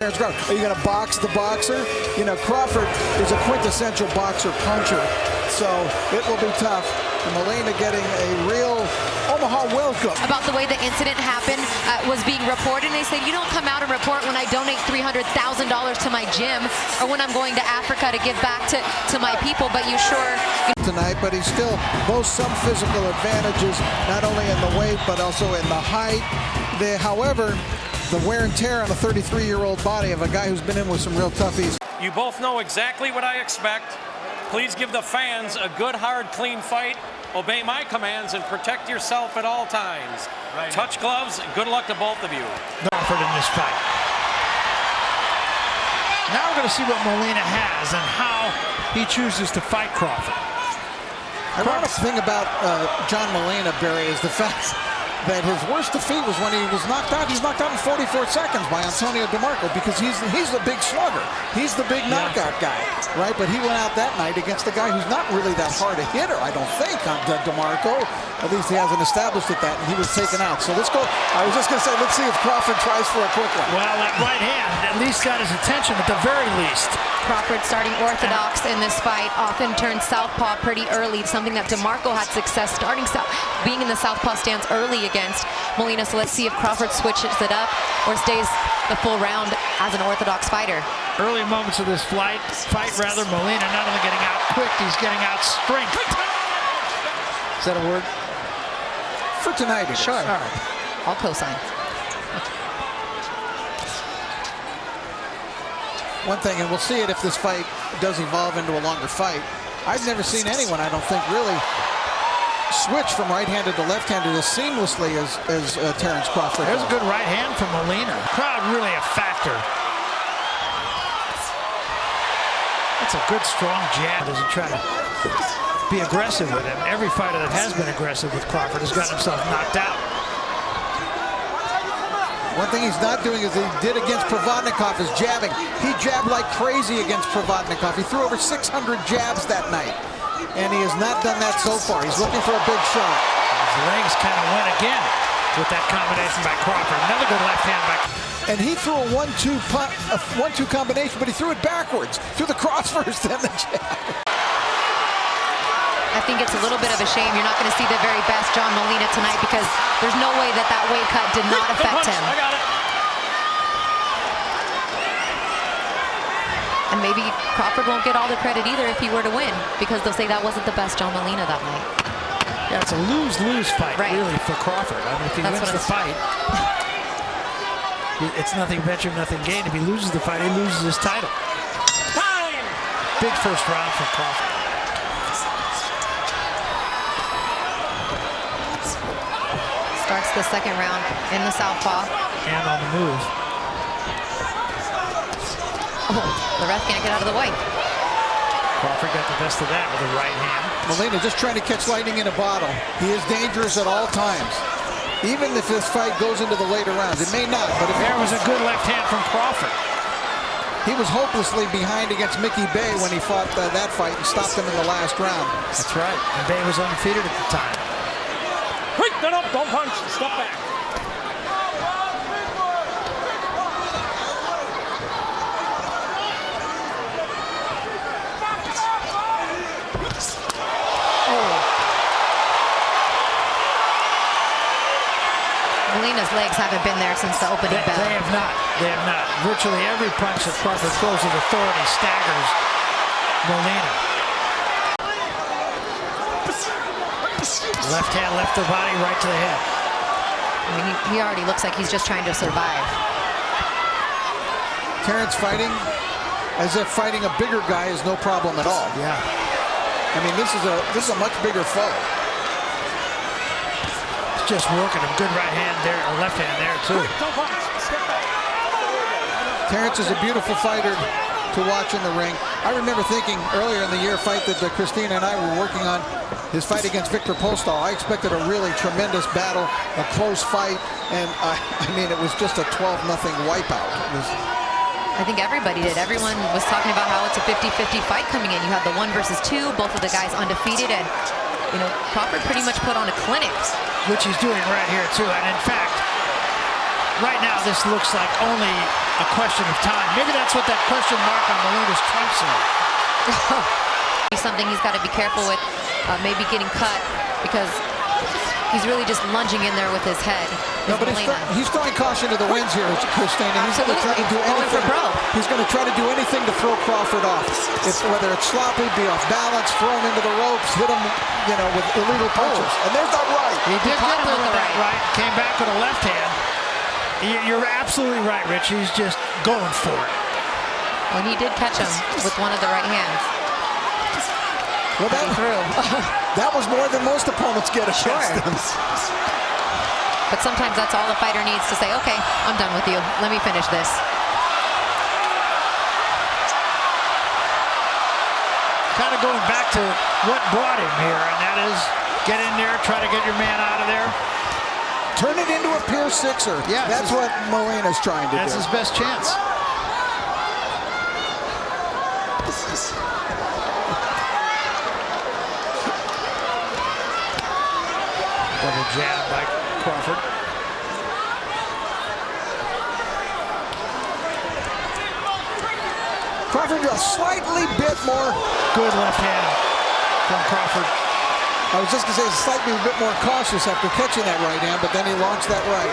Are you going to box the boxer? You know, Crawford is a quintessential boxer puncher, so it will be tough. And Molina getting a real Omaha welcome. About the way the incident happened was being reported, and they said, you don't come out and report when I donate $300,000 to my gym or when I'm going to Africa to give back to my people, but you sure... Tonight, but he still boasts some physical advantages, not only in the weight, but also in the height. However, the wear and tear on a 33-year-old body of a guy who's been in with some real toughies. You both know exactly what I expect. Please give the fans a good, hard, clean fight. Obey my commands and protect yourself at all times. Right. Touch gloves. Good luck to both of you. Crawford in this fight. Now we're going to see what Molina has and how he chooses to fight Crawford. The ironic thing about John Molina, Barry, is the fact that his worst defeat was when he was knocked out. He's knocked out in 44 seconds by Antonio DeMarco because he's the big slugger. He's the big knockout guy, right? But he went out that night against a guy who's not really that hard a hitter, I don't think, DeMarco. At least he hasn't established it that, and he was taken out. So let's go. I was just going to say, let's see if Crawford tries for a quick one. Well, that right hand at least got his attention at the very least. Crawford starting orthodox in this fight, often turns southpaw pretty early, something that DeMarco had success starting being in the southpaw stance early against Molina. So let's see if Crawford switches it up or stays the full round as an orthodox fighter. Early moments of this fight, Molina not only getting out quick, he's getting out strength. Is that a word? For tonight, it sure. Is. All right. I'll co-sign. One thing, and we'll see it if this fight does evolve into a longer fight. I've never seen anyone, I don't think, really switch from right-handed to left-handed as seamlessly as Terence Crawford. There's a good right hand from Molina. Crowd really a factor. That's a good, strong jab as he tries to be aggressive with him. Every fighter that has been aggressive with Crawford has gotten himself knocked out. One thing he's not doing is he did against Provodnikov is jabbing. He jabbed like crazy against Provodnikov. He threw over 600 jabs that night, and he has not done that so far. He's looking for a big shot. His legs kind of went again with that combination by Crawford. Another good left hand by. And he threw a 1-2 combination, but he threw it backwards. Threw the cross first, then the jab. I think it's a little bit of a shame you're not going to see the very best John Molina tonight because there's no way that that weight cut did not affect him. I got it. And maybe Crawford won't get all the credit either if he were to win because they'll say that wasn't the best John Molina that night. Yeah, it's a lose-lose fight, really, for Crawford. I mean, if he wins the fight, it's nothing venture, nothing gain. If he loses the fight, he loses his title. Time! Big first round for Crawford. Starts the second round in the southpaw. And on the move. Oh, the ref can't get out of the way. Crawford got the best of that with the right hand. Molina just trying to catch lightning in a bottle. He is dangerous at all times. Even if this fight goes into the later rounds, it may not, but if there was a good left hand from Crawford. He was hopelessly behind against Mickey Bay when he fought that fight and stopped him in the last round. That's right. And Bay was undefeated at the time. Wait, no, don't punch. Step back. Molina's legs haven't been there since the opening bell. They have not. They have not. Virtually every punch that Crawford throws with authority staggers Molina. Left hand, left the body, right to the head. I mean, he already looks like he's just trying to survive. Terence fighting as if fighting a bigger guy is no problem at all. Yeah. I mean, this is a much bigger foe. Just working him. Good right hand there, or left hand there too. Terence is a beautiful fighter to watch in the ring. I remember thinking earlier in the year, fight that Christina and I were working on, his fight against Victor Postol. I expected a really tremendous battle, a close fight, and I mean, it was just a 12-0 wipeout. I think everybody did. Everyone was talking about how it's a 50-50 fight coming in. You had the 1 versus 2, both of the guys undefeated, and you know, Crawford pretty much put on a clinic. Which he's doing right here too, and in fact, right now this looks like only a question of time. Maybe that's what that question mark on Molina's trunks are. Something he's got to be careful with, maybe getting cut, because he's really just lunging in there with his head. No, but he's throwing caution to the winds here, Christina. He's going to try to do anything. He's going to try to do anything to throw Crawford off. Whether it's sloppy, be off balance, throw him into the ropes, hit him, with illegal punches. And there's that right. He did get there with that right. Came back with a left hand. You're absolutely right, Rich. He's just going for it. Well, he did catch him with one of the right hands. Well, that was more than most opponents get against him. But sometimes that's all the fighter needs to say, okay, I'm done with you. Let me finish this. Kind of going back to what brought him here, and that is get in there, try to get your man out of there. Turn it into a pure sixer. Yeah, that's what Molina's trying to do. That's his best chance. Double jab by Crawford. Crawford a slightly bit more. Good left hand from Crawford. I was just going to say slightly a bit more cautious after catching that right hand, but then he launched that right.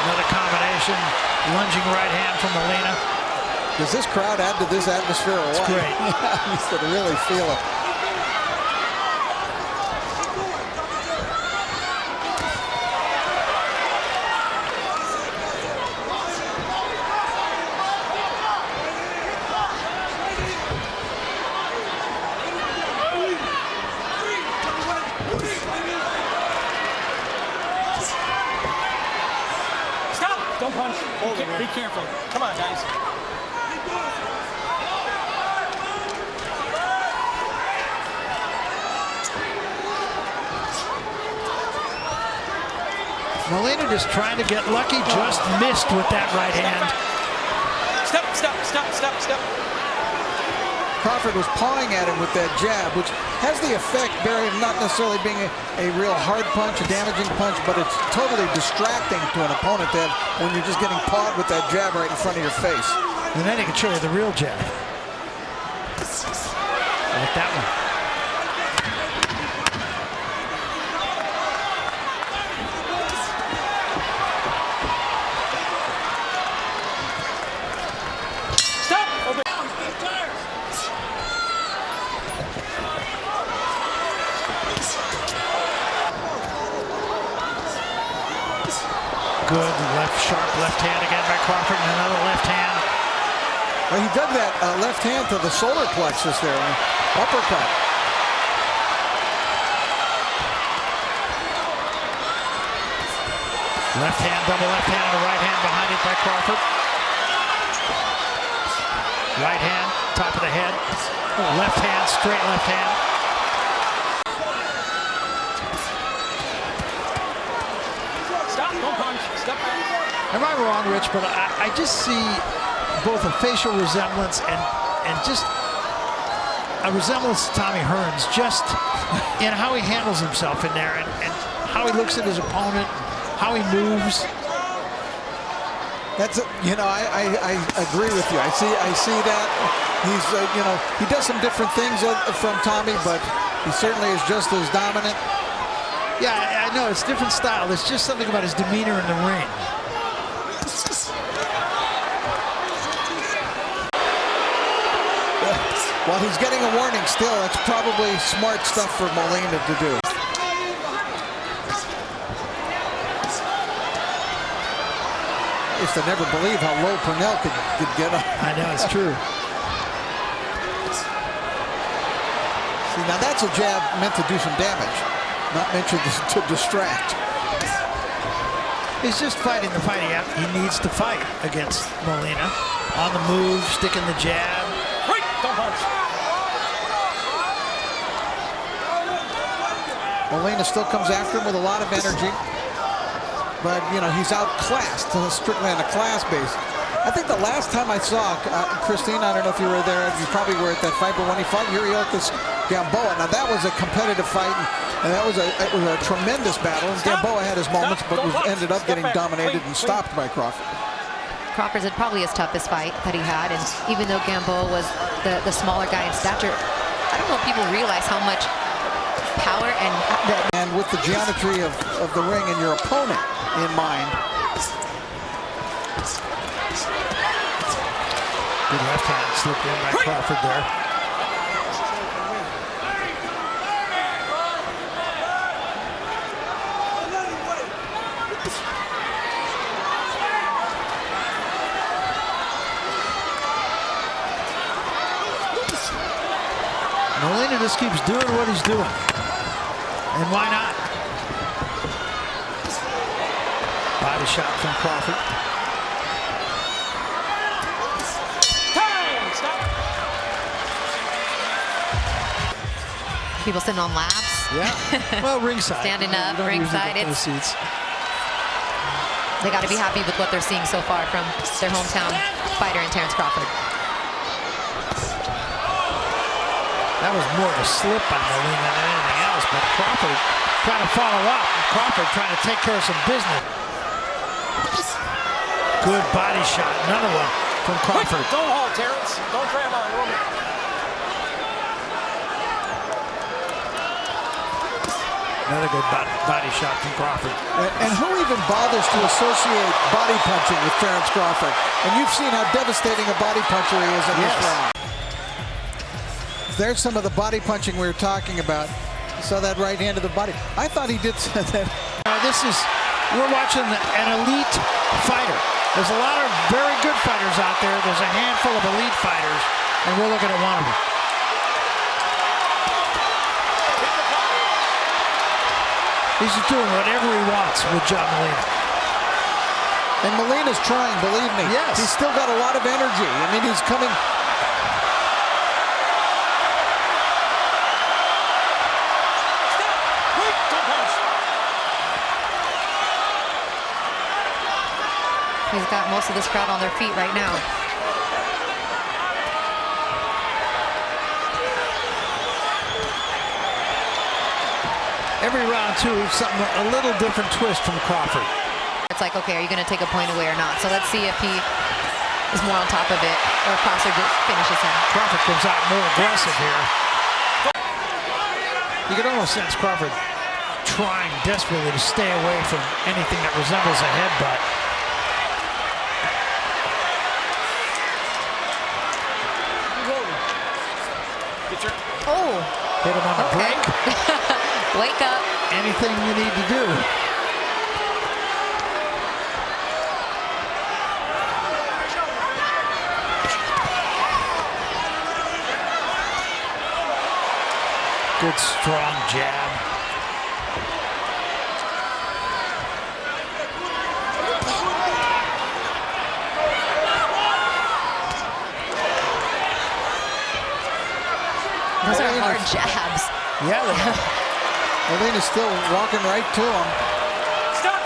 Another combination, lunging right hand from Molina. Does this crowd add to this atmosphere or what? It's great. You could really feel it. Don't punch. Be careful. Come on, guys. Molina just trying to get lucky, just missed with that right hand. Step, step, step, step, step. Crawford was pawing at him with that jab, which has the effect, Barry, of not necessarily being a real hard punch, a damaging punch, but it's totally distracting to an opponent to have when you're just getting pawed with that jab right in front of your face. And then he can show you the real jab. Like that one. Good sharp left hand again by Crawford, and another left hand. Well, he dug that left hand to the solar plexus there, uppercut. Left hand, double left hand, and a right hand behind it by Crawford. Right hand, top of the head. Left hand, straight left hand. Am I wrong, Rich? But I just see both a facial resemblance and just a resemblance to Tommy Hearns, just in how he handles himself in there and how he looks at his opponent, how he moves. That's I agree with you. I see that he's he does some different things from Tommy, but he certainly is just as dominant. Yeah, I know it's different style. There's just something about his demeanor in the ring. While he's getting a warning still, it's probably smart stuff for Molina to do. I used to never believe how low Purnell could get up. I know, it's true. See, now that's a jab meant to do some damage, not meant to distract. He's just fighting the fight he needs to fight against Molina. On the move, sticking the jab. Right, don't punch. Molina still comes after him with a lot of energy. But, he's outclassed, strictly on a class base. I think the last time I saw Christine, I don't know if you were there, you probably were at that fight, but when he fought Yuri Okas Gamboa. Now that was a competitive fight, and it was a tremendous battle. And Gamboa had his moments, but ended up getting dominated and stopped by Crawford. Crawford's probably his toughest fight that he had, and even though Gamboa was the smaller guy in stature, I don't know if people realize how much power and with the geometry of the ring and your opponent in mind. Good left hand slipped in by Crawford there. Molina just keeps doing what he's doing. And why not? Body shot from Crawford. Time! Stop! people sitting on laps. Yeah. Well, ringside. Standing up, ringside. They got to be happy with what they're seeing so far from their hometown fighter in Terence Crawford. That was more of a slip by Molina than anything else, but Crawford trying to follow up. Crawford trying to take care of some business. Good body shot. Another one from Crawford. Quick, don't hold, Terence. Don't try him on. Another good body shot from Crawford. And who even bothers to associate body punching with Terence Crawford? And you've seen how devastating a body puncher he is in this round. There's some of the body punching we were talking about. You saw that right hand to the body. I thought he did that. We're watching an elite fighter. There's a lot of very good fighters out there. There's a handful of elite fighters, and we're looking at one of them. He's just doing whatever he wants with John Molina. And Molina's trying, believe me. Yes. He's still got a lot of energy. I mean, he's coming. He's got most of this crowd on their feet right now. Every round, too, something a little different twist from Crawford. It's like, okay, are you going to take a point away or not? So let's see if he is more on top of it or if Crawford just finishes him. Crawford comes out more aggressive here. You can almost sense Crawford trying desperately to stay away from anything that resembles a headbutt. Oh. Hit him on the break. Wake up. Anything you need to do. Good strong jab. Those are hard jabs. Yeah, Molina's still walking right to him. Stop!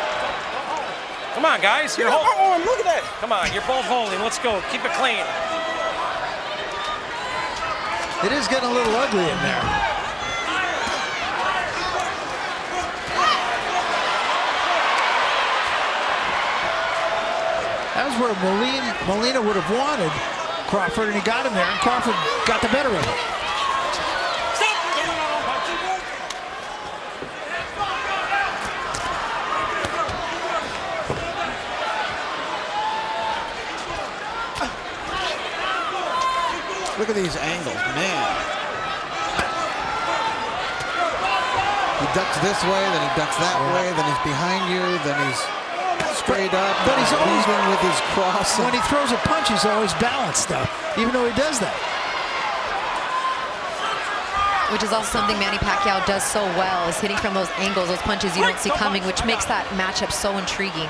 Come on, guys. You're holding. Look at that. Come on, you're both holding. Let's go. Keep it clean. it is getting a little ugly in there. That was where Molina would have wanted Crawford, and he got him there, and Crawford got the better of him. Look at these angles, man. He ducks this way, then he ducks that way, then he's behind you, then he's straight up. But he's always even with his cross. When he throws a punch, he's always balanced stuff, even though he does that. Which is also something Manny Pacquiao does so well, is hitting from those angles, those punches you don't see coming, which makes that matchup so intriguing.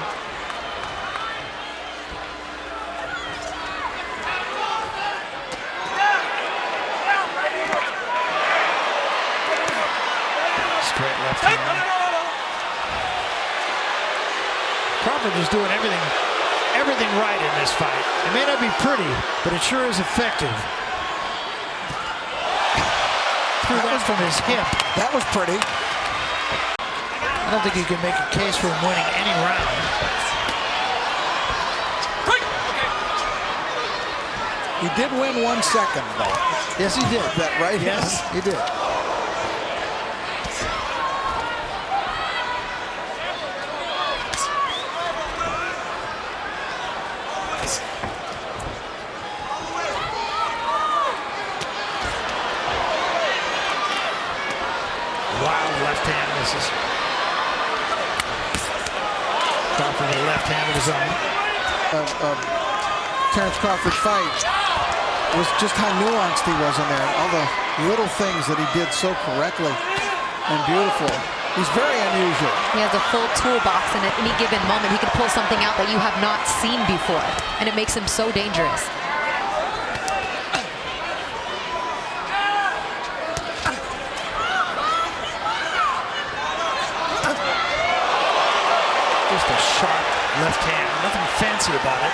Straight left hand. Crawford is doing everything right in this fight. It may not be pretty, but it sure is effective. threw that from his hip. That was pretty. I don't think you can make a case for him winning any round. He did win 1 second, though. Yes, he did. That right? Yes, he did. Wild left hand misses. Crawford with a left hand of his own. Terence Crawford's fight was just how nuanced he was in there. All the little things that he did so correctly and beautiful. He's very unusual. He has a full toolbox, and at any given moment, he can pull something out that you have not seen before, and it makes him so dangerous. Just a sharp left hand. Nothing fancy about it.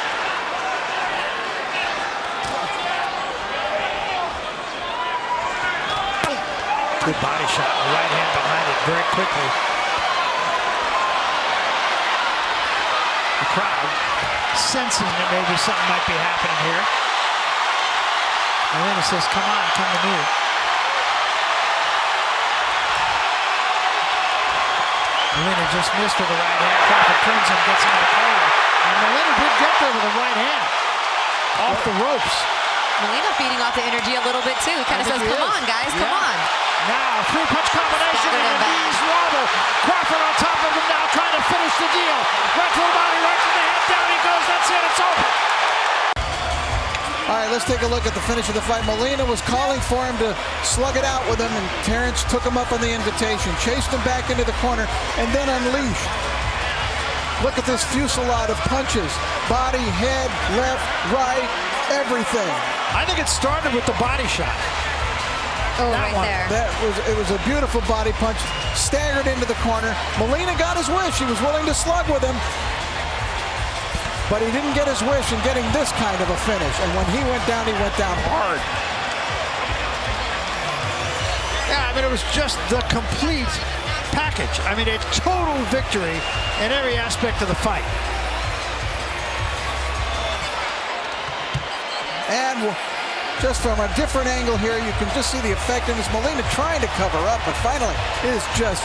Good body shot. Right hand behind it very quickly. The crowd sensing that maybe something might be happening here. Molina says, come on, come to me. Molina just missed with the right hand. Crawford turns him, gets him in the corner. And Molina did get there with the right hand. Off the ropes. Molina feeding off the energy a little bit too. He kind of says, come on, guys, come on. Now, three-punch combination and a knees wobble. Crawford on top of him now, trying to finish the deal. Right to the body, right to the head, down he goes. That's it, it's over. All right, let's take a look at the finish of the fight. Molina was calling for him to slug it out with him, and Terence took him up on the invitation, chased him back into the corner, and then unleashed. Look at this fusillade of punches. Body, head, left, right, everything. I think it started with the body shot. Oh, right there. It was a beautiful body punch, staggered into the corner. Molina got his wish. He was willing to slug with him, but he didn't get his wish in getting this kind of a finish. And when he went down hard. Yeah, I mean, it was just the complete package. I mean, a total victory in every aspect of the fight. And just from a different angle here, you can just see the effectiveness. Molina trying to cover up, but finally it is just